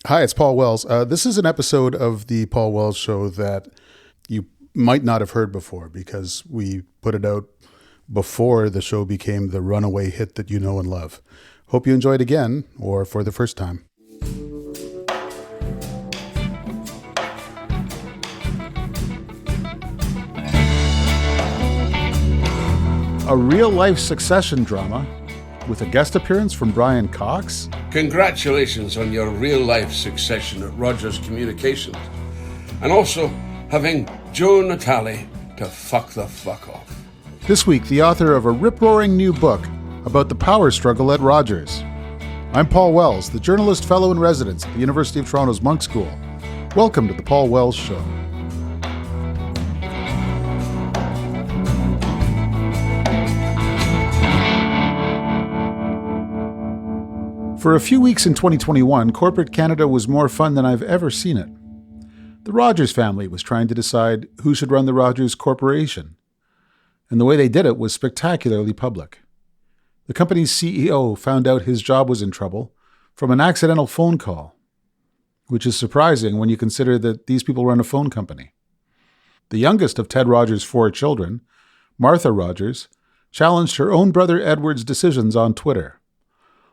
Hi, it's Paul Wells. This is an episode of the Paul Wells Show that you might not have heard before because we put it out before the show became the runaway hit that you know and love. Hope you enjoy it again or for the first time. A real-life succession drama with a guest appearance from Brian Cox. Congratulations on your real-life succession at Rogers Communications. And also having Joe Natale to fuck the fuck off. This week, the author of a rip-roaring new book about the power struggle at Rogers. I'm Paul Wells, the journalist fellow in residence at the University of Toronto's Monk School. Welcome to the Paul Wells Show. For a few weeks in 2021, corporate Canada was more fun than I've ever seen it. The Rogers family was trying to decide who should run the Rogers Corporation, and the way they did it was spectacularly public. The company's CEO found out his job was in trouble from an accidental phone call, which is surprising when you consider that these people run a phone company. The youngest of Ted Rogers' 4 children, Martha Rogers, challenged her own brother Edward's decisions on Twitter,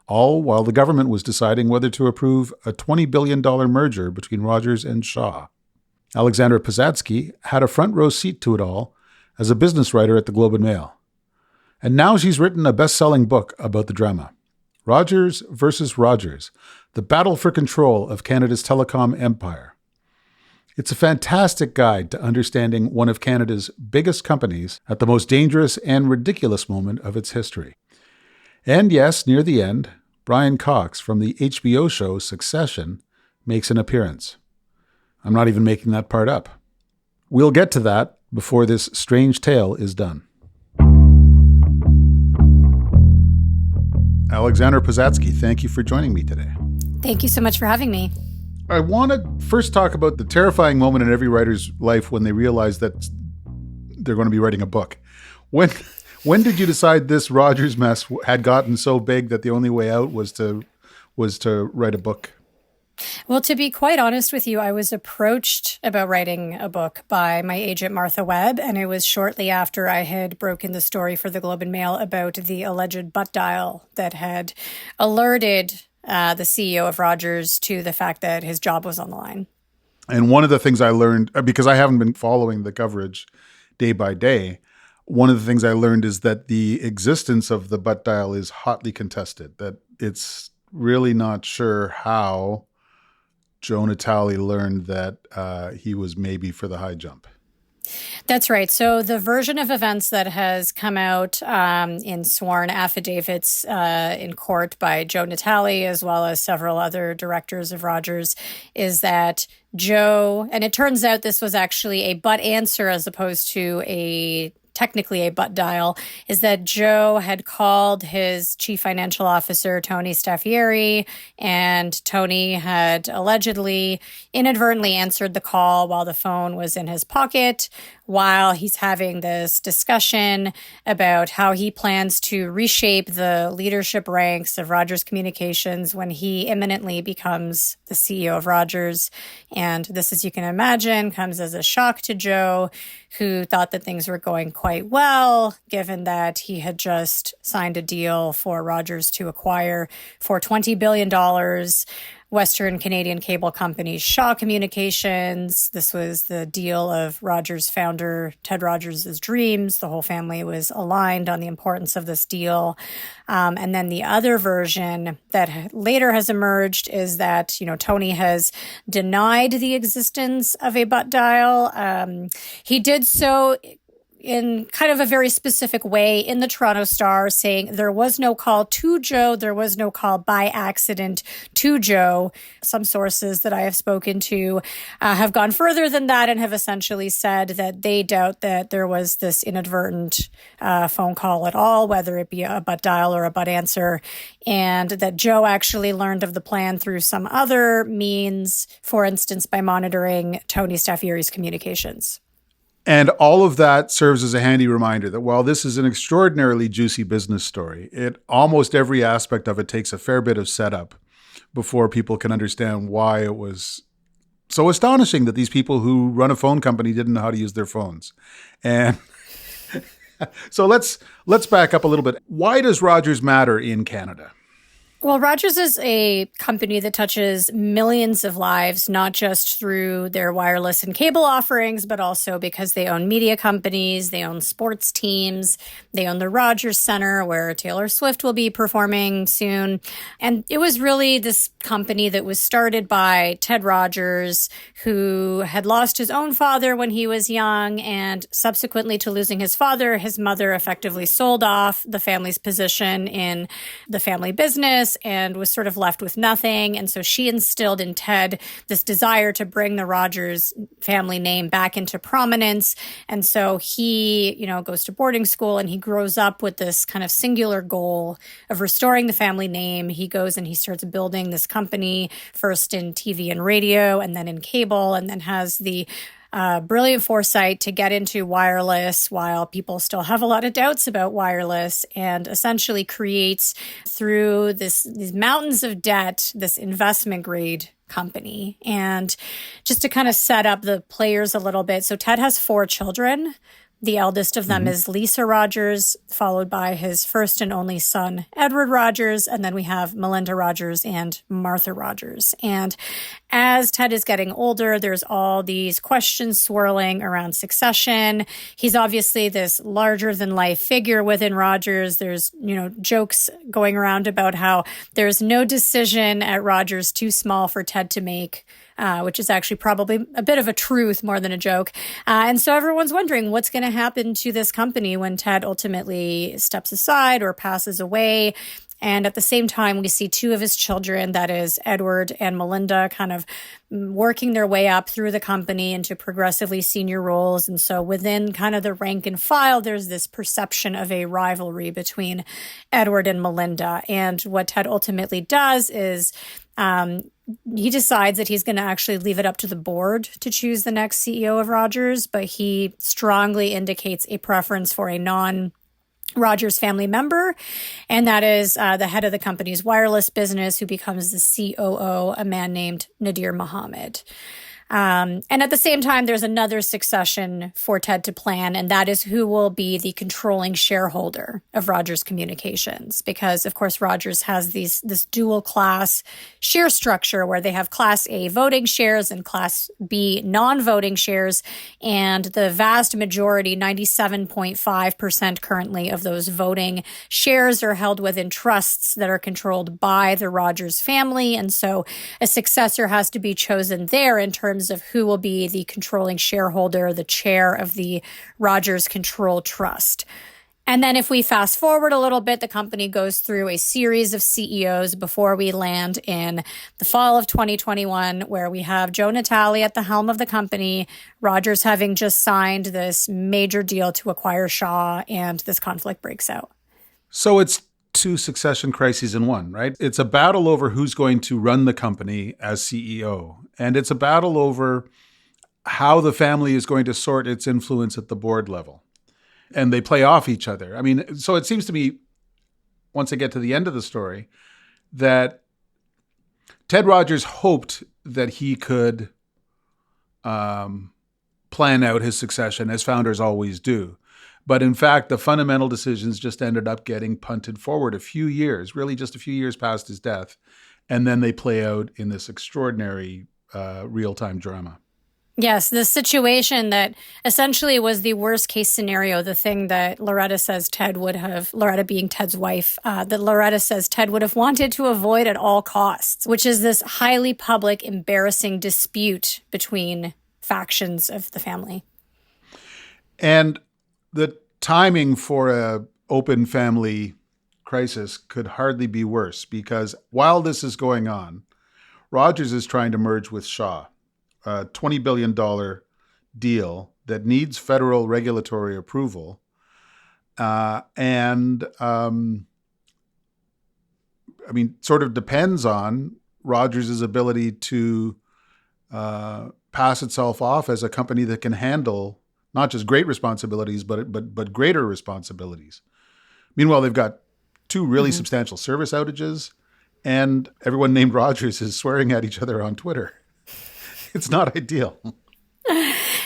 all while the government was deciding whether to approve a $20 billion merger between Rogers and Shaw. Alexandra Posadzki had a front row seat to it all as a business writer at the Globe and Mail. And now she's written a best-selling book about the drama, Rogers versus Rogers, the battle for control of Canada's telecom empire. It's a fantastic guide to understanding one of Canada's biggest companies at the most dangerous and ridiculous moment of its history. And yes, near the end, Brian Cox from the HBO show Succession makes an appearance. I'm not even making that part up. We'll get to that before this strange tale is done. Alexandra Posadzki, thank you for joining me today. Thank you so much for having me. I want to first talk about the terrifying moment in every writer's life when they realize that they're going to be writing a book. When did you decide this Rogers mess had gotten so big that the only way out was to write a book? Well, to be quite honest with you, I was approached about writing a book by my agent, Martha Webb, and it was shortly after I had broken the story for the Globe and Mail about the alleged butt dial that had alerted the CEO of Rogers to the fact that his job was on the line. And one of the things I learned, because I haven't been following the coverage day by day, one of the things I learned is that the existence of the butt dial is hotly contested, that it's really not sure how Joe Natale learned that he was maybe for the high jump. That's right. So the version of events that has come out in sworn affidavits in court by Joe Natale, as well as several other directors of Rogers, is that Joe, and it turns out this was actually a butt answer as opposed to technically a butt dial, is that Joe had called his chief financial officer, Tony Staffieri, and Tony had allegedly inadvertently answered the call while the phone was in his pocket, while he's having this discussion about how he plans to reshape the leadership ranks of Rogers Communications when he imminently becomes the CEO of Rogers. And this, as you can imagine, comes as a shock to Joe, who thought that things were going quite well, given that he had just signed a deal for Rogers to acquire for $20 billion Western Canadian cable company Shaw Communications. This was the deal of Rogers founder Ted Rogers' dreams. The whole family was aligned on the importance of this deal. And then the other version that later has emerged is that, Tony has denied the existence of a butt dial. He did so in kind of a very specific way in the Toronto Star, saying there was no call to Joe, there was no call by accident to Joe. Some sources that I have spoken to have gone further than that and have essentially said that they doubt that there was this inadvertent phone call at all, whether it be a butt dial or a butt answer, and that Joe actually learned of the plan through some other means, for instance, by monitoring Tony Staffieri's communications. And all of that serves as a handy reminder that while this is an extraordinarily juicy business story, almost every aspect of it takes a fair bit of setup before people can understand why it was so astonishing that these people who run a phone company didn't know how to use their phones. And so let's back up a little bit. Why does Rogers matter in Canada? Well, Rogers is a company that touches millions of lives, not just through their wireless and cable offerings, but also because they own media companies, they own sports teams, they own the Rogers Center, where Taylor Swift will be performing soon. And it was really this company that was started by Ted Rogers, who had lost his own father when he was young, and subsequently to losing his father, his mother effectively sold off the family's position in the family business and was sort of left with nothing. And so she instilled in Ted this desire to bring the Rogers family name back into prominence. And so he, goes to boarding school and he grows up with this kind of singular goal of restoring the family name. He goes and he starts building this company, first in TV and radio and then in cable, and then has the brilliant foresight to get into wireless while people still have a lot of doubts about wireless, and essentially creates through these mountains of debt, this investment grade company. And just to kind of set up the players a little bit. So Ted has 4 children. The eldest of them is Lisa Rogers, followed by his first and only son, Edward Rogers. And then we have Melinda Rogers and Martha Rogers. And as Ted is getting older, there's all these questions swirling around succession. He's obviously this larger than life figure within Rogers. There's, jokes going around about how there's no decision at Rogers too small for Ted to make. Which is actually probably a bit of a truth more than a joke. And so everyone's wondering what's going to happen to this company when Ted ultimately steps aside or passes away. And at the same time, we see 2 of his children, that is Edward and Melinda, kind of working their way up through the company into progressively senior roles. And so within kind of the rank and file, there's this perception of a rivalry between Edward and Melinda. And what Ted ultimately does is he decides that he's going to actually leave it up to the board to choose the next CEO of Rogers, but he strongly indicates a preference for a non-Rogers family member, and that is the head of the company's wireless business, who becomes the COO, a man named Nadir Mohammed. And at the same time, there's another succession for Ted to plan, and that is who will be the controlling shareholder of Rogers Communications. Because, of course, Rogers has this dual class share structure where they have Class A voting shares and Class B non-voting shares. And the vast majority, 97.5% currently of those voting shares, are held within trusts that are controlled by the Rogers family. And so a successor has to be chosen there in terms of who will be the controlling shareholder, the chair of the Rogers Control Trust. And then if we fast forward a little bit, the company goes through a series of CEOs before we land in the fall of 2021, where we have Joe Natale at the helm of the company, Rogers having just signed this major deal to acquire Shaw, and this conflict breaks out. So it's 2 succession crises in one, right? It's a battle over who's going to run the company as CEO. And it's a battle over how the family is going to sort its influence at the board level. And they play off each other. I mean, so it seems to me, once I get to the end of the story, that Ted Rogers hoped that he could plan out his succession, as founders always do. But in fact, the fundamental decisions just ended up getting punted forward a few years, really just a few years past his death. And then they play out in this extraordinary real-time drama. Yes, the situation that essentially was the worst case scenario, the thing that Loretta says Ted would have, Loretta being Ted's wife, that Loretta says Ted would have wanted to avoid at all costs, which is this highly public, embarrassing dispute between factions of the family. And the timing for a open family crisis could hardly be worse, because while this is going on, Rogers is trying to merge with Shaw, a $20 billion deal that needs federal regulatory approval. Sort of depends on Rogers' ability to pass itself off as a company that can handle not just great responsibilities, but greater responsibilities. Meanwhile, they've got 2 really substantial service outages, and everyone named Rogers is swearing at each other on Twitter. It's not ideal.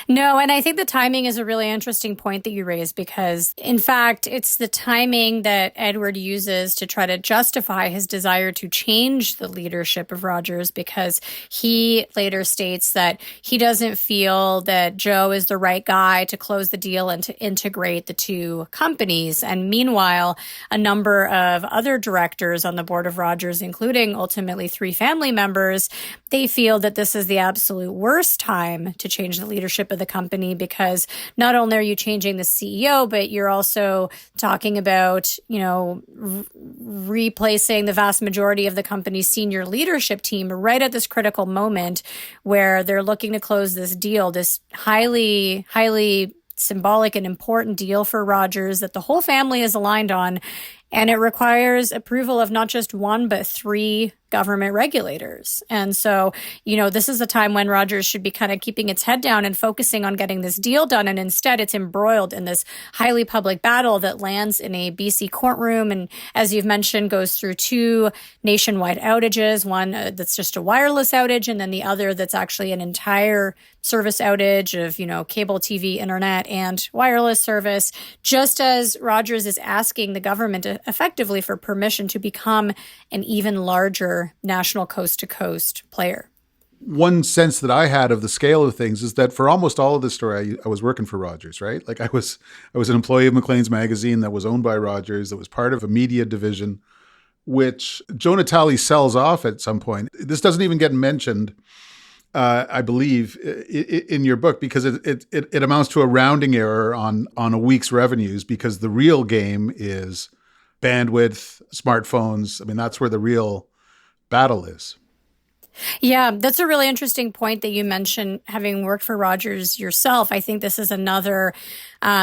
No, and I think the timing is a really interesting point that you raised because, in fact, it's the timing that Edward uses to try to justify his desire to change the leadership of Rogers, because he later states that he doesn't feel that Joe is the right guy to close the deal and to integrate the two companies. And meanwhile, a number of other directors on the board of Rogers, including ultimately 3 family members, they feel that this is the absolute worst time to change the leadership of the company, because not only are you changing the CEO, but you're also talking about, replacing the vast majority of the company's senior leadership team right at this critical moment where they're looking to close this deal, this highly, highly symbolic and important deal for Rogers that the whole family is aligned on. And it requires approval of not just 1, but 3 government regulators. And so, this is a time when Rogers should be kind of keeping its head down and focusing on getting this deal done. And instead, it's embroiled in this highly public battle that lands in a BC courtroom. And as you've mentioned, goes through 2 nationwide outages, one that's just a wireless outage, and then the other that's actually an entire service outage of, cable TV, internet, and wireless service, just as Rogers is asking the government effectively for permission to become an even larger national coast-to-coast player. One sense that I had of the scale of things is that for almost all of this story, I was working for Rogers, right? Like I was an employee of Maclean's magazine that was owned by Rogers, that was part of a media division, which Joe Natale sells off at some point. This doesn't even get mentioned, I believe, in your book, because it amounts to a rounding error on a week's revenues, because the real game is bandwidth, smartphones. I mean, that's where the real battle is. Yeah, that's a really interesting point that you mentioned, having worked for Rogers yourself. I think this is another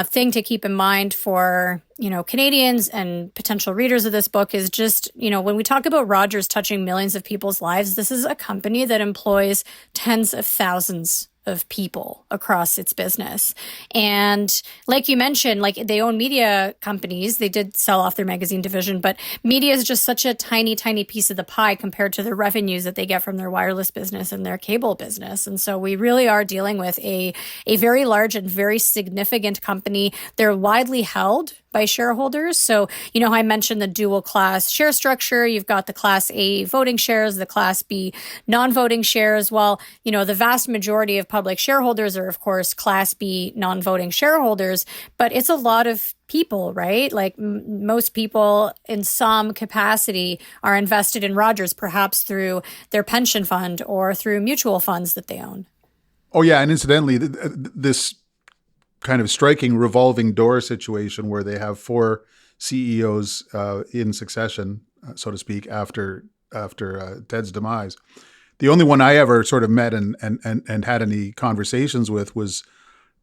thing to keep in mind for, Canadians and potential readers of this book is just, when we talk about Rogers touching millions of people's lives, this is a company that employs tens of thousands of people across its business. And like you mentioned, like they own media companies. They did sell off their magazine division, but media is just such a tiny, tiny piece of the pie compared to the revenues that they get from their wireless business and their cable business. And so we really are dealing with a very large and very significant company. They're widely held by shareholders. So, I mentioned the dual class share structure. You've got the Class A voting shares, the Class B non-voting shares. Well, the vast majority of public shareholders are, of course, Class B non-voting shareholders, but it's a lot of people, right? Like most people in some capacity are invested in Rogers, perhaps through their pension fund or through mutual funds that they own. Oh, yeah. And incidentally, this kind of striking revolving door situation where they have 4 CEOs in succession, so to speak, after Ted's demise. The only one I ever sort of met and had any conversations with was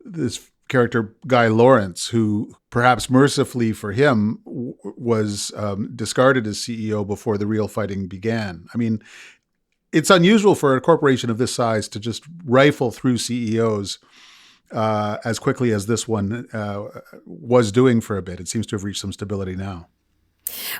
this character, Guy Lawrence, who perhaps mercifully for him was discarded as CEO before the real fighting began. I mean, it's unusual for a corporation of this size to just rifle through CEOs as quickly as this one was doing for a bit. It seems to have reached some stability now.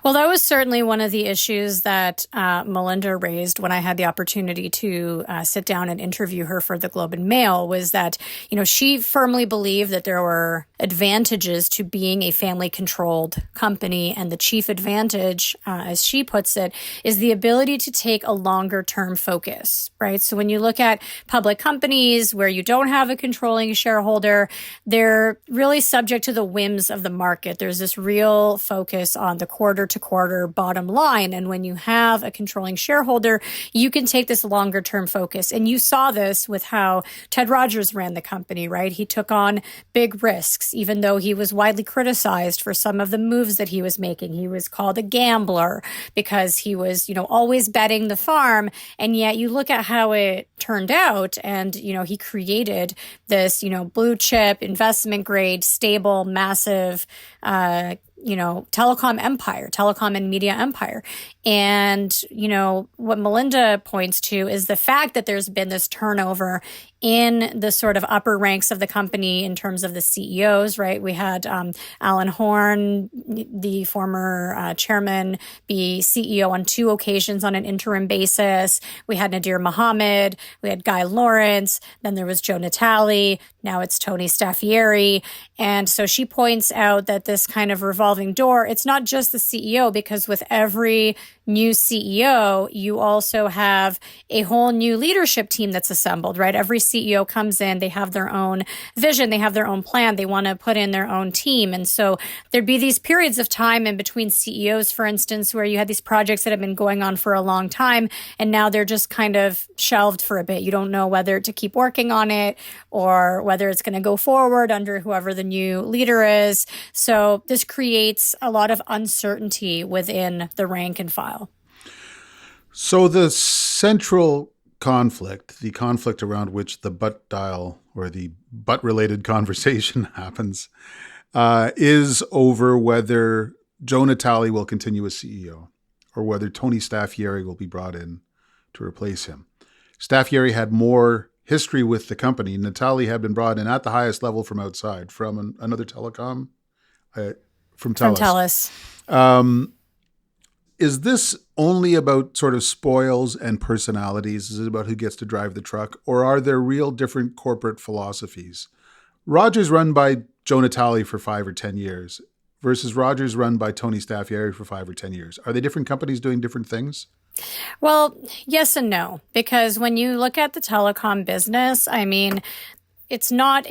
Well, that was certainly one of the issues that Melinda raised when I had the opportunity to sit down and interview her for the Globe and Mail, was that, she firmly believed that there were advantages to being a family-controlled company. And the chief advantage, as she puts it, is the ability to take a longer-term focus, right? So when you look at public companies where you don't have a controlling shareholder, they're really subject to the whims of the market. There's this real focus on the quarter-to-quarter bottom line. And when you have a controlling shareholder, you can take this longer-term focus. And you saw this with how Ted Rogers ran the company, right? He took on big risks, even though he was widely criticized for some of the moves that he was making. He was called a gambler because he was, always betting the farm. And yet you look at how it turned out, and, he created this, blue chip, investment grade, stable, massive, telecom and media empire. And, what Melinda points to is the fact that there's been this turnover in the sort of upper ranks of the company in terms of the CEOs, right? We had Alan Horn, the former chairman, be CEO on 2 occasions on an interim basis. We had Nadir Mohammed, we had Guy Lawrence, then there was Joe Natale, now it's Tony Staffieri. And so she points out that this kind of revolving door, it's not just the CEO, because with every new CEO, you also have a whole new leadership team that's assembled, right? Every CEO comes in, they have their own vision, they have their own plan, they want to put in their own team. And so there'd be these periods of time in between CEOs, for instance, where you had these projects that have been going on for a long time, and now they're just kind of shelved for a bit. You don't know whether to keep working on it or whether it's going to go forward under whoever the new leader is. So this creates a lot of uncertainty within the rank and file. So the central conflict, the conflict around which the butt dial or the butt-related conversation happens, is over whether Joe Natale will continue as CEO or whether Tony Staffieri will be brought in to replace him. Staffieri had more history with the company. Natale had been brought in at the highest level from outside, from another telecom, from TELUS. Is this only about sort of spoils and personalities? Is it about who gets to drive the truck? Or are there real different corporate philosophies? Rogers run by Joe Natale for 5 or 10 years versus Rogers run by Tony Staffieri for 5 or 10 years. Are they different companies doing different things? Well, yes and no, because when you look at the telecom business, I mean, it's not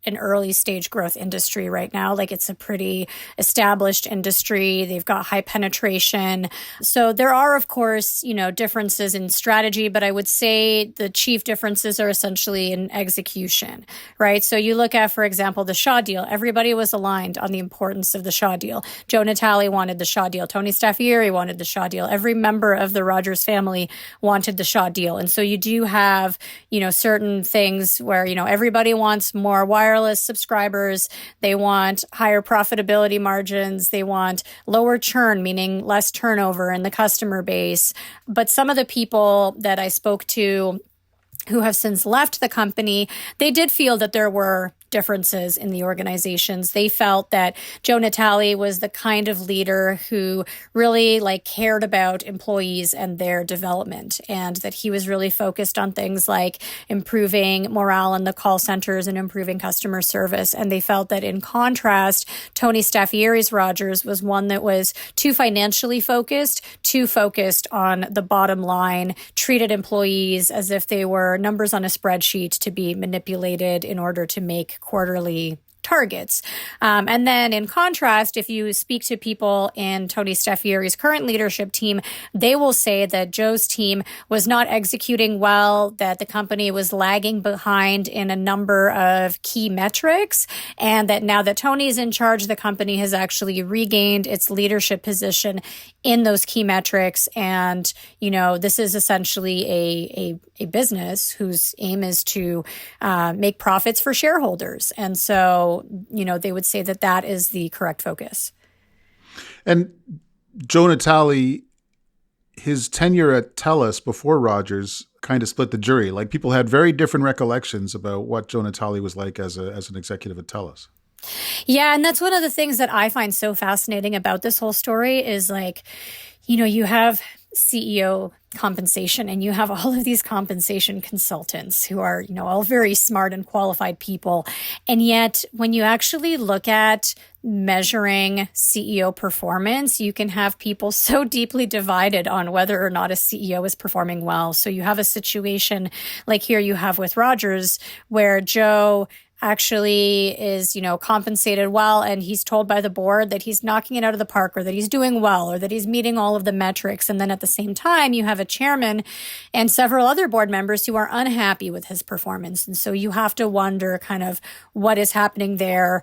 an early stage growth industry right now. Like, it's a pretty established industry. They've got high penetration. So there are, of course, differences in strategy, but I would say the chief differences are essentially in execution, right? So you look at, for example, the Shaw deal. Everybody was aligned on the importance of the Shaw deal. Joe Natale wanted the Shaw deal. Tony Staffieri wanted the Shaw deal. Every member of the Rogers family wanted the Shaw deal. And so you do have, certain things where, everybody wants more wireless subscribers. They want higher profitability margins. They want lower churn, meaning less turnover in the customer base. But some of the people that I spoke to who have since left the company, they did feel that there were differences in the organizations. They felt that Joe Natale was the kind of leader who really cared about employees and their development, and that he was really focused on things like improving morale in the call centers and improving customer service. And they felt that in contrast, Tony Staffieri's Rogers was one that was too financially focused, too focused on the bottom line, treated employees as if they were numbers on a spreadsheet to be manipulated in order to make quarterly targets. And then in contrast, if you speak to people in Tony Staffieri's current leadership team, they will say that Joe's team was not executing well, that the company was lagging behind in a number of key metrics, and that now that Tony's in charge, the company has actually regained its leadership position in those key metrics. And, this is essentially a business whose aim is to make profits for shareholders. And so, they would say that that is the correct focus. And Joe Natale, his tenure at TELUS before Rogers kind of split the jury. Like, people had very different recollections about what Joe Natale was like as an executive at TELUS. Yeah, and that's one of the things that I find so fascinating about this whole story is you have CEO compensation and you have all of these compensation consultants who are, all very smart and qualified people. And yet when you actually look at measuring CEO performance, you can have people so deeply divided on whether or not a CEO is performing well. So you have a situation like here you have with Rogers, where Joe actually is, compensated well, and he's told by the board that he's knocking it out of the park, or that he's doing well, or that he's meeting all of the metrics. And then at the same time, you have a chairman and several other board members who are unhappy with his performance. And so you have to wonder kind of what is happening there.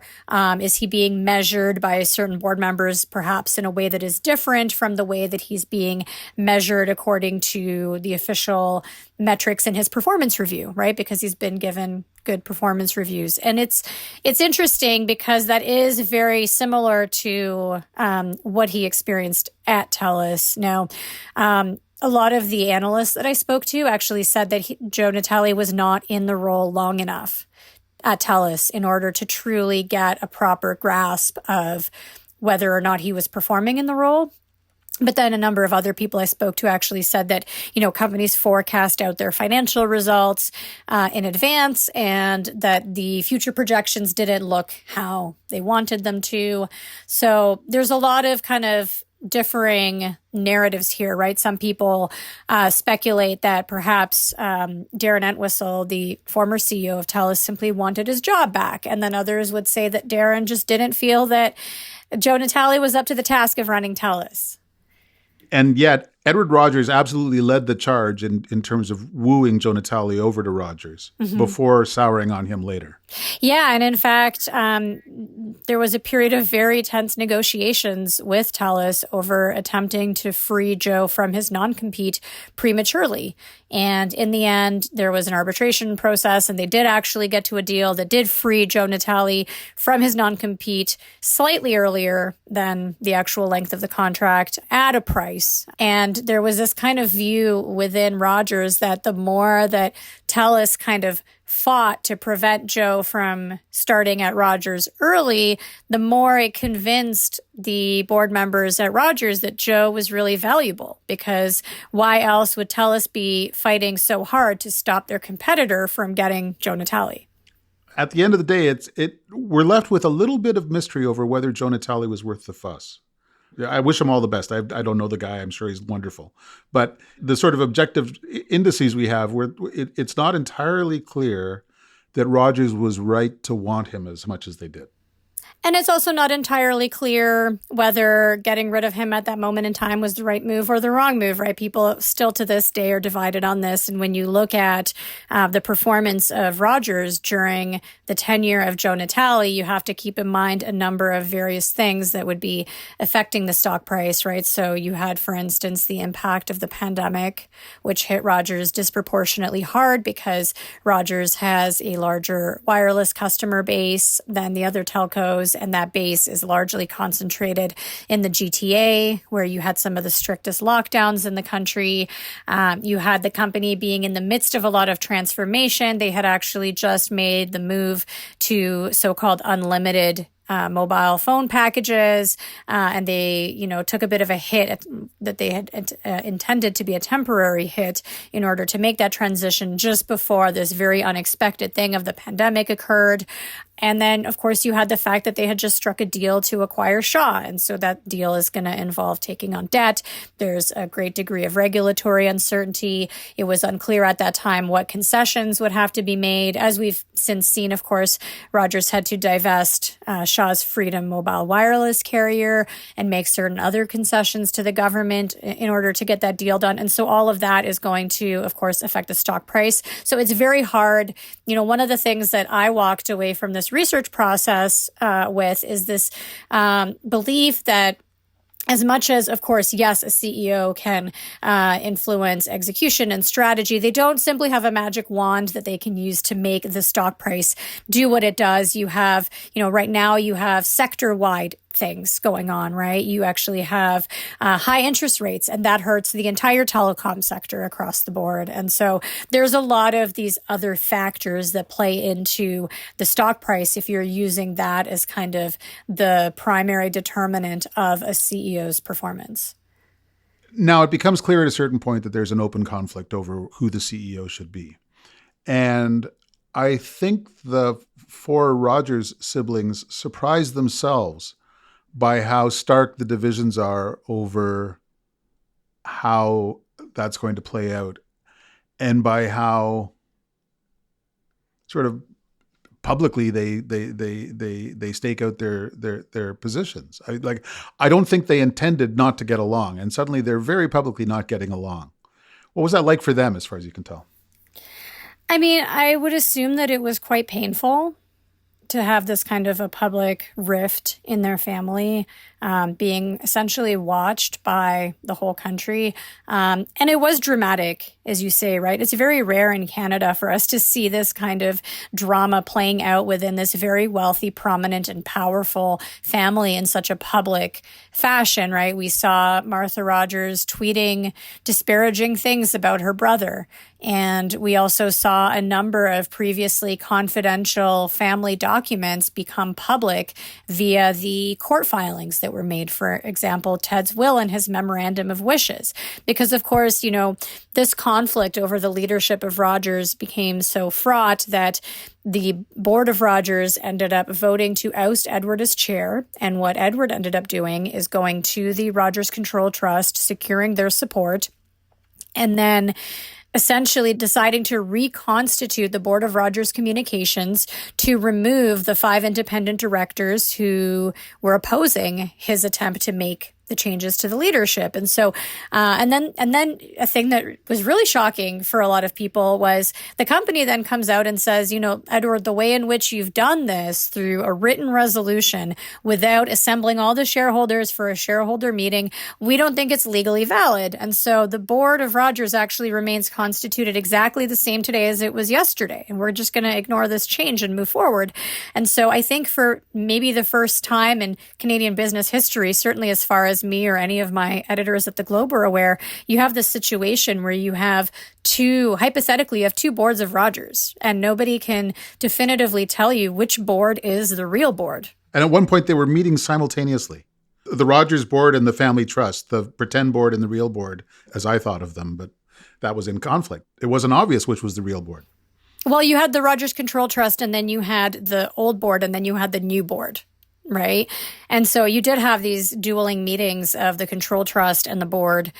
Is he being measured by certain board members, perhaps in a way that is different from the way that he's being measured according to the official metrics in his performance review, right? Because he's been given good performance reviews. And it's interesting because that is very similar to what he experienced at TELUS. Now, a lot of the analysts that I spoke to actually said that Joe Natale was not in the role long enough at TELUS in order to truly get a proper grasp of whether or not he was performing in the role. But then a number of other people I spoke to actually said that, companies forecast out their financial results in advance and that the future projections didn't look how they wanted them to. So there's a lot of kind of differing narratives here, right? Some people speculate that perhaps Darren Entwistle, the former CEO of TELUS, simply wanted his job back. And then others would say that Darren just didn't feel that Joe Natale was up to the task of running TELUS. And yet, Edward Rogers absolutely led the charge in terms of wooing Joe Natale over to Rogers before souring on him later. Yeah, and in fact, there was a period of very tense negotiations with TELUS over attempting to free Joe from his non-compete prematurely. And in the end, there was an arbitration process, and they did actually get to a deal that did free Joe Natale from his non-compete slightly earlier than the actual length of the contract at a price. And there was this kind of view within Rogers that the more that TELUS kind of fought to prevent Joe from starting at Rogers early, the more it convinced the board members at Rogers that Joe was really valuable, because why else would TELUS be fighting so hard to stop their competitor from getting Joe Natale? At the end of the day, we're left with a little bit of mystery over whether Joe Natale was worth the fuss. I wish him all the best. I don't know the guy. I'm sure he's wonderful. But the sort of objective indices we have, where it's not entirely clear that Rogers was right to want him as much as they did. And it's also not entirely clear whether getting rid of him at that moment in time was the right move or the wrong move, right? People still to this day are divided on this. And when you look at the performance of Rogers during the tenure of Joe Natale, you have to keep in mind a number of various things that would be affecting the stock price, right? So you had, for instance, the impact of the pandemic, which hit Rogers disproportionately hard because Rogers has a larger wireless customer base than the other telcos. And that base is largely concentrated in the GTA, where you had some of the strictest lockdowns in the country. You had the company being in the midst of a lot of transformation. They had actually just made the move to so-called unlimited mobile phone packages, and they, took a bit of a hit that they had intended to be a temporary hit in order to make that transition just before this very unexpected thing of the pandemic occurred. And then, of course, you had the fact that they had just struck a deal to acquire Shaw. And so that deal is going to involve taking on debt. There's a great degree of regulatory uncertainty. It was unclear at that time what concessions would have to be made. As we've since seen, of course, Rogers had to divest Shaw's Freedom mobile wireless carrier and make certain other concessions to the government in order to get that deal done. And so all of that is going to, of course, affect the stock price. So it's very hard. One of the things that I walked away from this research process with is this belief that as much as, of course, yes, a CEO can influence execution and strategy, they don't simply have a magic wand that they can use to make the stock price do what it does. You have, right now you have sector-wide things going on, right? You actually have high interest rates, and that hurts the entire telecom sector across the board. And so there's a lot of these other factors that play into the stock price if you're using that as kind of the primary determinant of a CEO's performance. Now, it becomes clear at a certain point that there's an open conflict over who the CEO should be. And I think the four Rogers siblings surprised themselves by how stark the divisions are over how that's going to play out, and by how sort of publicly they stake out their positions. I don't think they intended not to get along, and suddenly they're very publicly not getting along. What was that like for them, as far as you can tell? I mean, I would assume that it was quite painful to have this kind of a public rift in their family, being essentially watched by the whole country. And it was dramatic, as you say, right? It's very rare in Canada for us to see this kind of drama playing out within this very wealthy, prominent, and powerful family in such a public fashion, right? We saw Martha Rogers tweeting disparaging things about her brother. And we also saw a number of previously confidential family documents become public via the court filings that were made. For example, Ted's will and his memorandum of wishes. Because, of course, this conflict over the leadership of Rogers became so fraught that the board of Rogers ended up voting to oust Edward as chair. And what Edward ended up doing is going to the Rogers Control Trust, securing their support, and then essentially deciding to reconstitute the board of Rogers Communications to remove the 5 independent directors who were opposing his attempt to make the changes to the leadership. And so, and then a thing that was really shocking for a lot of people was the company then comes out and says, Edward, the way in which you've done this through a written resolution without assembling all the shareholders for a shareholder meeting, we don't think it's legally valid. And so the board of Rogers actually remains constituted exactly the same today as it was yesterday. And we're just going to ignore this change and move forward. And so I think for maybe the first time in Canadian business history, certainly as far as me or any of my editors at the Globe are aware, you have this situation where you have hypothetically, you have two boards of Rogers, and nobody can definitively tell you which board is the real board. And at one point, they were meeting simultaneously. The Rogers board and the family trust, the pretend board and the real board, as I thought of them, but that was in conflict. It wasn't obvious which was the real board. Well, you had the Rogers Control Trust, and then you had the old board, and then you had the new board. Right. And so you did have these dueling meetings of the control trust and the board,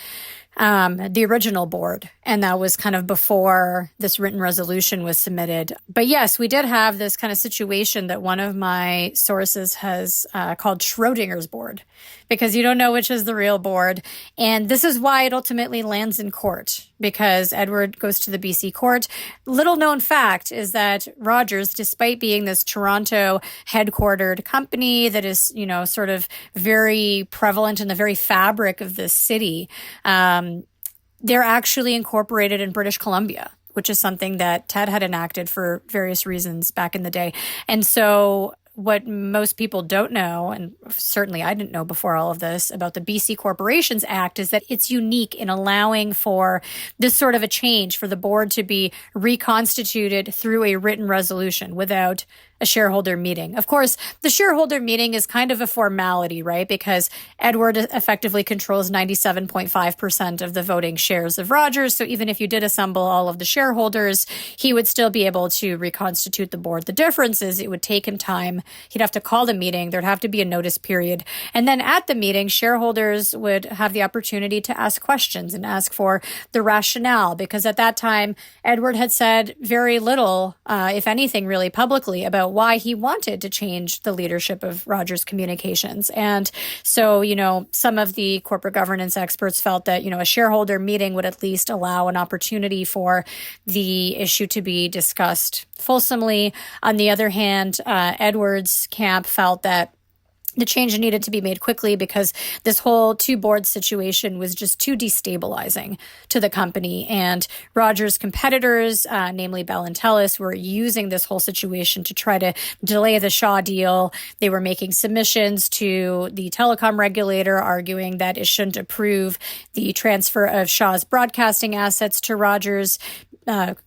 the original board. And that was kind of before this written resolution was submitted. But yes, we did have this kind of situation that one of my sources has called Schrodinger's board, because you don't know which is the real board. And this is why it ultimately lands in court, because Edward goes to the BC court. Little known fact is that Rogers, despite being this Toronto headquartered company that is, sort of very prevalent in the very fabric of the city, they're actually incorporated in British Columbia, which is something that Ted had enacted for various reasons back in the day. And so what most people don't know, and certainly I didn't know before all of this, about the BC Corporations Act is that it's unique in allowing for this sort of a change for the board to be reconstituted through a written resolution without a shareholder meeting. Of course, the shareholder meeting is kind of a formality, right? Because Edward effectively controls 97.5% of the voting shares of Rogers. So even if you did assemble all of the shareholders, he would still be able to reconstitute the board. The difference is it would take him time. He'd have to call the meeting. There'd have to be a notice period. And then at the meeting, shareholders would have the opportunity to ask questions and ask for the rationale, because at that time, Edward had said very little, if anything, really publicly about why he wanted to change the leadership of Rogers Communications. And so, some of the corporate governance experts felt that, a shareholder meeting would at least allow an opportunity for the issue to be discussed fulsomely. On the other hand, Edward's camp felt that the change needed to be made quickly because this whole two-board situation was just too destabilizing to the company. And Rogers' competitors, namely Bell and Telus, were using this whole situation to try to delay the Shaw deal. They were making submissions to the telecom regulator, arguing that it shouldn't approve the transfer of Shaw's broadcasting assets to Rogers,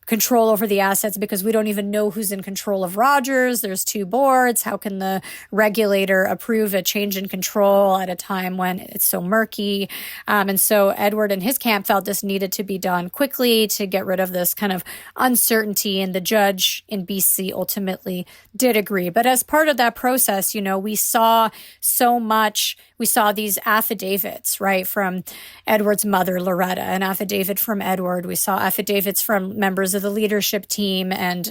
control over the assets because we don't even know who's in control of Rogers. There's two boards. How can the regulator approve a change in control at a time when it's so murky? And so Edward and his camp felt this needed to be done quickly to get rid of this kind of uncertainty. And the judge in BC ultimately did agree. But as part of that process, we saw so much. We saw these affidavits, right, from Edward's mother, Loretta, an affidavit from Edward. We saw affidavits from members of the leadership team and,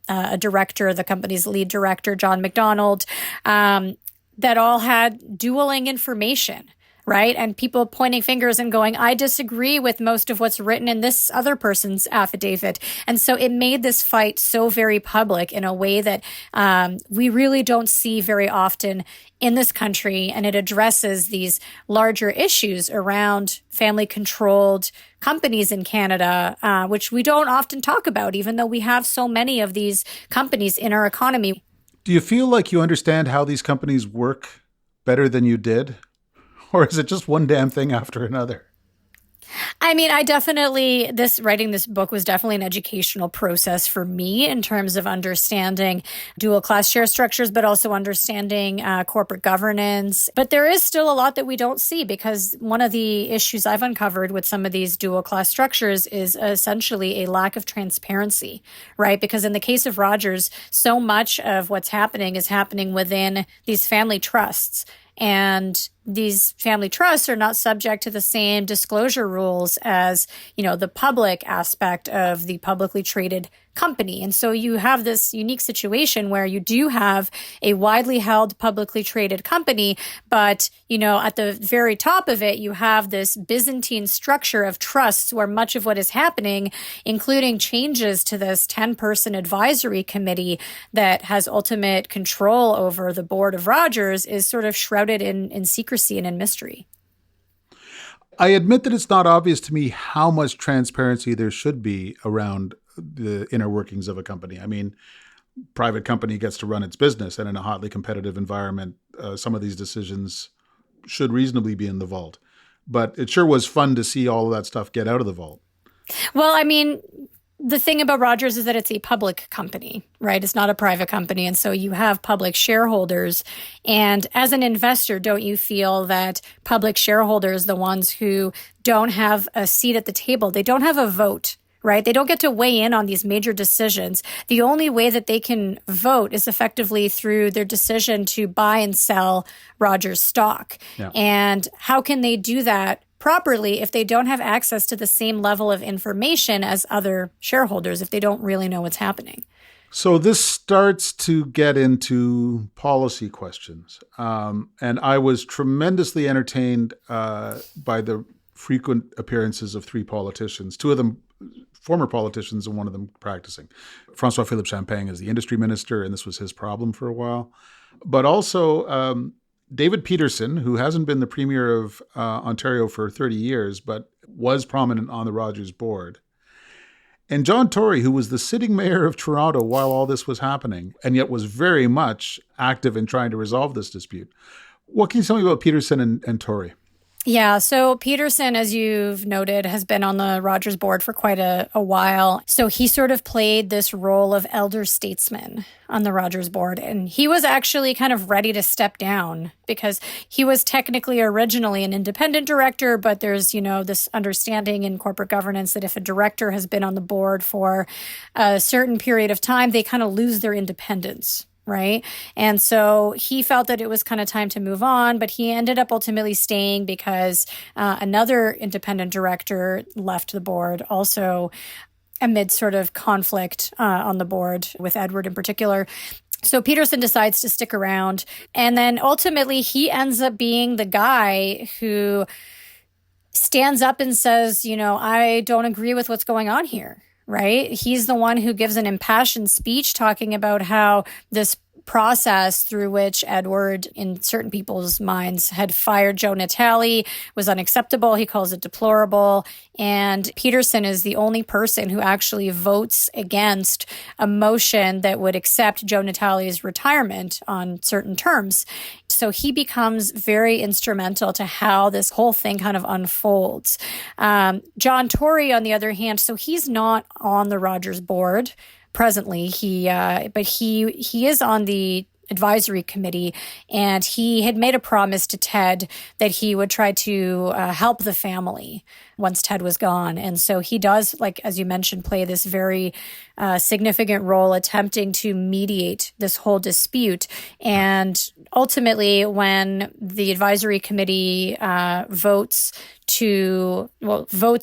a director, the company's lead director, John McDonald, that all had dueling information, right? And people pointing fingers and going, I disagree with most of what's written in this other person's affidavit. And so it made this fight so very public in a way that we really don't see very often in this country. And it addresses these larger issues around family-controlled companies in Canada, which we don't often talk about, even though we have so many of these companies in our economy. Do you feel like you understand how these companies work better than you did? Or is it just one damn thing after another? I mean, writing this book was definitely an educational process for me in terms of understanding dual class share structures, but also understanding corporate governance. But there is still a lot that we don't see, because one of the issues I've uncovered with some of these dual class structures is essentially a lack of transparency, right? Because in the case of Rogers, so much of what's happening is happening within these family trusts. And these family trusts are not subject to the same disclosure rules as, the public aspect of the publicly traded company. And so you have this unique situation where you do have a widely held publicly traded company, but, at the very top of it, you have this Byzantine structure of trusts where much of what is happening, including changes to this 10-person advisory committee that has ultimate control over the board of Rogers, is sort of shrouded in secrecy and in mystery. I admit that it's not obvious to me how much transparency there should be around the inner workings of a company. I mean, private company gets to run its business, and in a hotly competitive environment, some of these decisions should reasonably be in the vault. But it sure was fun to see all of that stuff get out of the vault. Well, I mean, the thing about Rogers is that it's a public company, right? It's not a private company. And so you have public shareholders. And as an investor, don't you feel that public shareholders, the ones who don't have a seat at the table, they don't have a vote, right? They don't get to weigh in on these major decisions. The only way that they can vote is effectively through their decision to buy and sell Rogers stock. Yeah. And how can they do that properly if they don't have access to the same level of information as other shareholders, if they don't really know what's happening? So this starts to get into policy questions. And I was tremendously entertained by the frequent appearances of three politicians, two of them former politicians and one of them practicing. François-Philippe Champagne is the industry minister, and this was his problem for a while. But also David Peterson, who hasn't been the premier of Ontario for 30 years, but was prominent on the Rogers board. And John Tory, who was the sitting mayor of Toronto while all this was happening, and yet was very much active in trying to resolve this dispute. What can you tell me about Peterson and Tory? Yeah, so Peterson, as you've noted, has been on the Rogers board for quite a while. So he sort of played this role of elder statesman on the Rogers board. And he was actually kind of ready to step down because he was technically originally an independent director, but there's, this understanding in corporate governance that if a director has been on the board for a certain period of time, they kind of lose their independence. Right. And so he felt that it was kind of time to move on, but he ended up ultimately staying because another independent director left the board also amid sort of conflict on the board with Edward in particular. So Peterson decides to stick around. And then ultimately he ends up being the guy who stands up and says, I don't agree with what's going on here. Right? He's the one who gives an impassioned speech talking about how this process through which Edward, in certain people's minds, had fired Joe Natale was unacceptable. He calls it deplorable. And Peterson is the only person who actually votes against a motion that would accept Joe Natale's retirement on certain terms. So he becomes very instrumental to how this whole thing kind of unfolds. John Tory, on the other hand, so he's not on the Rogers board presently. But he is on the advisory committee, and he had made a promise to Ted that he would try to help the family once Ted was gone. And so he does, as you mentioned, play this very significant role attempting to mediate this whole dispute. And ultimately, when the advisory committee votes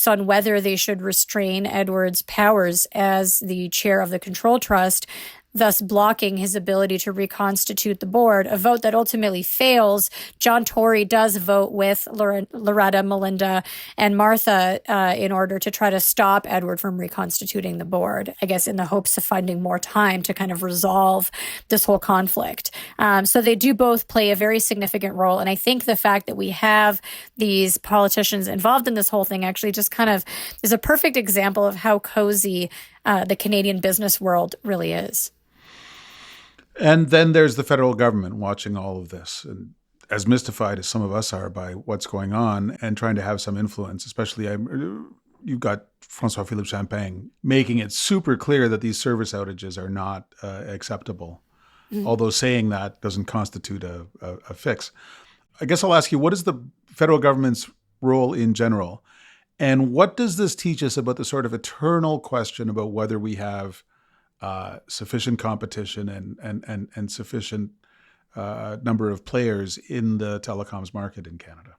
on whether they should restrain Edward's powers as the chair of the control trust, thus blocking his ability to reconstitute the board, a vote that ultimately fails. John Tory does vote with Loretta, Melinda, and Martha in order to try to stop Edward from reconstituting the board, I guess in the hopes of finding more time to kind of resolve this whole conflict. So they do both play a very significant role. And I think the fact that we have these politicians involved in this whole thing actually just kind of is a perfect example of how cozy the Canadian business world really is. And then there's the federal government watching all of this, and as mystified as some of us are by what's going on and trying to have some influence, especially you've got François-Philippe Champagne making it super clear that these service outages are not acceptable, although saying that doesn't constitute a fix. I guess I'll ask you, what is the federal government's role in general? And what does this teach us about the sort of eternal question about whether we have sufficient competition and sufficient number of players in the telecoms market in Canada?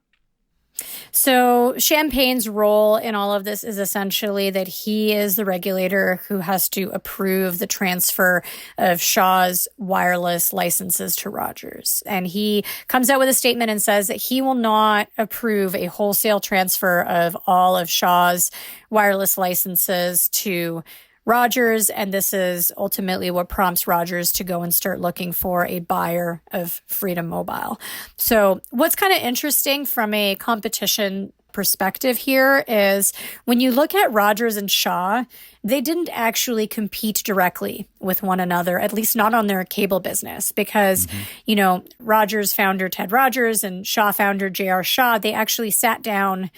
So Champagne's role in all of this is essentially that he is the regulator who has to approve the transfer of Shaw's wireless licenses to Rogers. And he comes out with a statement and says that he will not approve a wholesale transfer of all of Shaw's wireless licenses to Rogers, and this is ultimately what prompts Rogers to go and start looking for a buyer of Freedom Mobile. So what's kind of interesting from a competition perspective here is when you look at Rogers and Shaw, they didn't actually compete directly with one another, at least not on their cable business, because, you know, Rogers founder Ted Rogers and Shaw founder J.R. Shaw, they actually sat down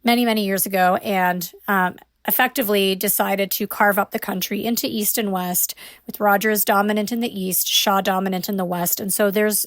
many, many years ago and effectively decided to carve up the country into East and West, with Rogers dominant in the East, Shaw dominant in the West. And so there's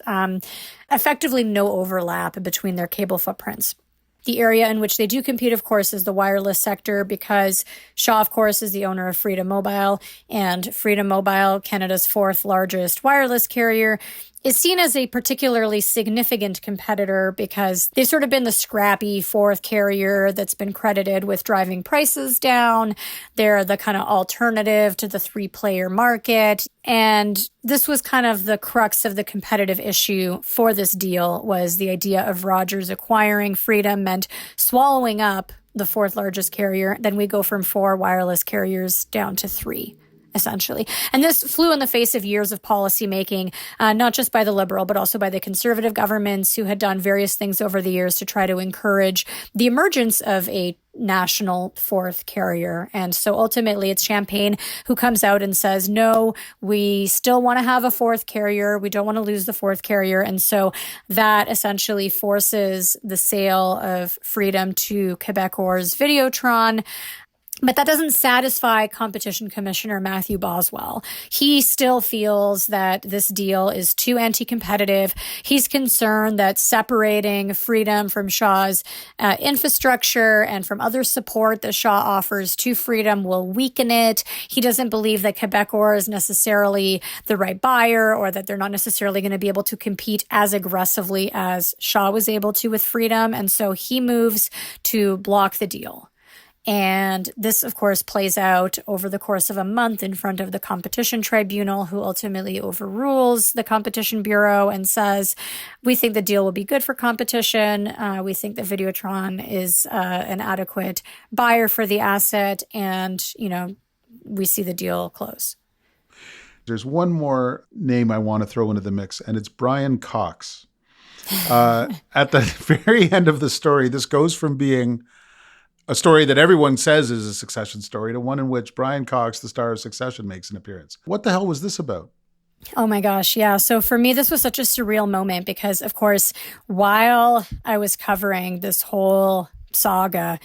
effectively no overlap between their cable footprints. The area in which they do compete, of course, is the wireless sector, because Shaw, of course, is the owner of Freedom Mobile, and Freedom Mobile, Canada's fourth largest wireless carrier, is seen as a particularly significant competitor because they've sort of been the scrappy fourth carrier that's been credited with driving prices down. They're the kind of alternative to the three-player market. And this was kind of the crux of the competitive issue for this deal, was the idea of Rogers acquiring Freedom meant swallowing up the fourth largest carrier. Then we go from 4 wireless carriers down to 3. Essentially. And this flew in the face of years of policymaking, not just by the Liberal, but also by the Conservative governments who had done various things over the years to try to encourage the emergence of a national fourth carrier. And so ultimately it's Champagne who comes out and says, no, we still want to have a fourth carrier. We don't want to lose the fourth carrier. And so that essentially forces the sale of Freedom to Quebecor's Videotron. But that doesn't satisfy Competition Commissioner Matthew Boswell. He still feels that this deal is too anti-competitive. He's concerned that separating Freedom from Shaw's infrastructure and from other support that Shaw offers to Freedom will weaken it. He doesn't believe that Quebecor is necessarily the right buyer, or that they're not necessarily going to be able to compete as aggressively as Shaw was able to with Freedom. And so he moves to block the deal. And this, of course, plays out over the course of a month in front of the Competition Tribunal, who ultimately overrules the Competition Bureau and says, we think the deal will be good for competition. We think that Videotron is an adequate buyer for the asset. And, you know, we see the deal close. There's one more name I want to throw into the mix, and it's Brian Cox. At the very end of the story, this goes from being a story that everyone says is a Succession story to one in which Brian Cox, the star of Succession, makes an appearance. What the hell was this about? Oh my gosh, yeah. So for me, this was such a surreal moment because, of course, while I was covering this whole saga,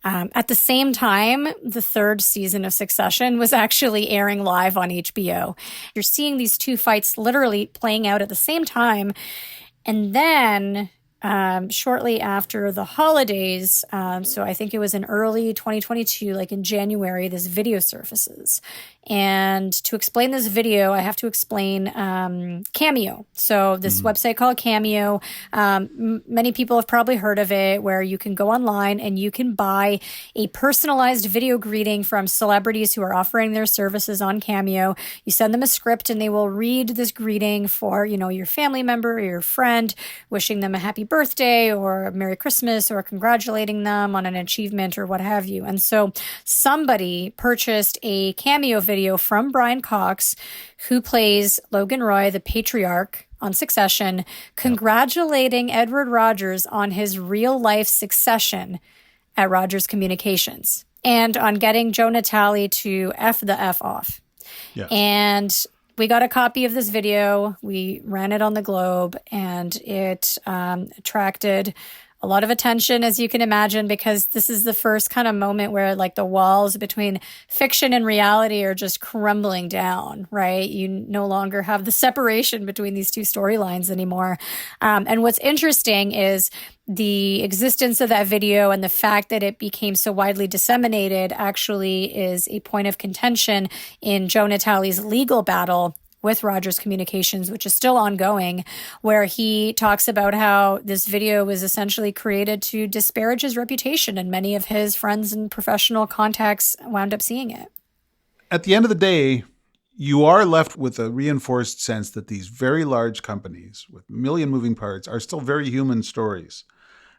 at the same time, the 3rd season of Succession was actually airing live on HBO. You're seeing these two fights literally playing out at the same time. And then shortly after the holidays, so I think it was in early 2022, like in January, this video surfaces. And to explain this video, I have to explain Cameo. So this website called Cameo, many people have probably heard of it, where you can go online and you can buy a personalized video greeting from celebrities who are offering their services on Cameo. You send them a script and they will read this greeting for, your family member or your friend, wishing them a happy birthday or a Merry Christmas or congratulating them on an achievement or what have you. And so somebody purchased a Cameo video from Brian Cox, who plays Logan Roy, the patriarch on Succession, congratulating Edward Rogers on his real life succession at Rogers Communications and on getting Joe Natale to F the F off. Yes. And we got a copy of this video. We ran it on the Globe, and it attracted a lot of attention, as you can imagine, because this is the first kind of moment where like the walls between fiction and reality are just crumbling down, right? You no longer have the separation between these two storylines anymore. And what's interesting is the existence of that video and the fact that it became so widely disseminated actually is a point of contention in Joe Natale's legal battle with Rogers Communications, which is still ongoing, where he talks about how this video was essentially created to disparage his reputation, and many of his friends and professional contacts wound up seeing it. At the end of the day, you are left with a reinforced sense that these very large companies with a million moving parts are still very human stories,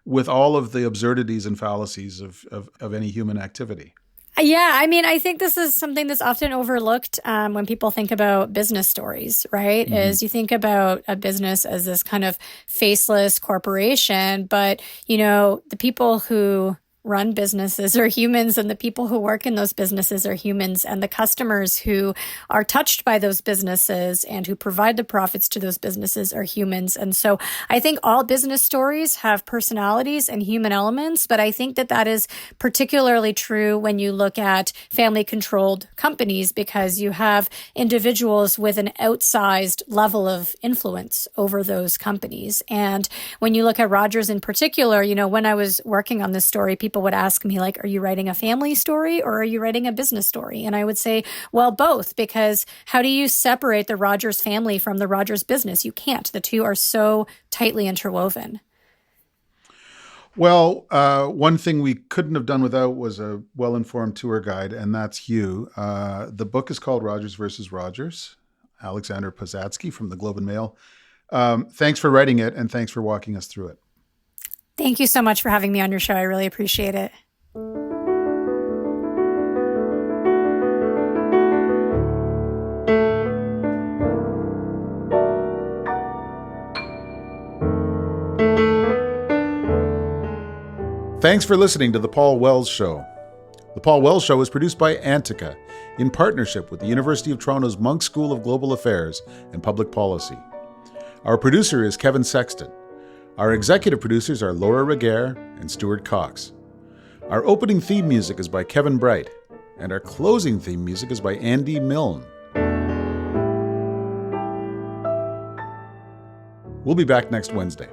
with all of the absurdities and fallacies of any human activity. Yeah, I mean, I think this is something that's often overlooked when people think about business stories, right? Mm-hmm. Is you think about a business as this kind of faceless corporation, but, the people who run businesses are humans, and the people who work in those businesses are humans, and the customers who are touched by those businesses and who provide the profits to those businesses are humans. And so I think all business stories have personalities and human elements, but I think that is particularly true when you look at family-controlled companies, because you have individuals with an outsized level of influence over those companies. And when you look at Rogers in particular, when I was working on this story, people would ask me, like, are you writing a family story or are you writing a business story? And I would say, well, both, because how do you separate the Rogers family from the Rogers business? You can't. The two are so tightly interwoven. Well, one thing we couldn't have done without was a well-informed tour guide, and that's Hugh. The book is called Rogers versus Rogers, Alexandra Posadzki from the Globe and Mail. Thanks for writing it, and thanks for walking us through it. Thank you so much for having me on your show. I really appreciate it. Thanks for listening to The Paul Wells Show. The Paul Wells Show is produced by Antica in partnership with the University of Toronto's Munk School of Global Affairs and Public Policy. Our producer is Kevin Sexton. Our executive producers are Laura Reguer and Stuart Cox. Our opening theme music is by Kevin Bright, and our closing theme music is by Andy Milne. We'll be back next Wednesday.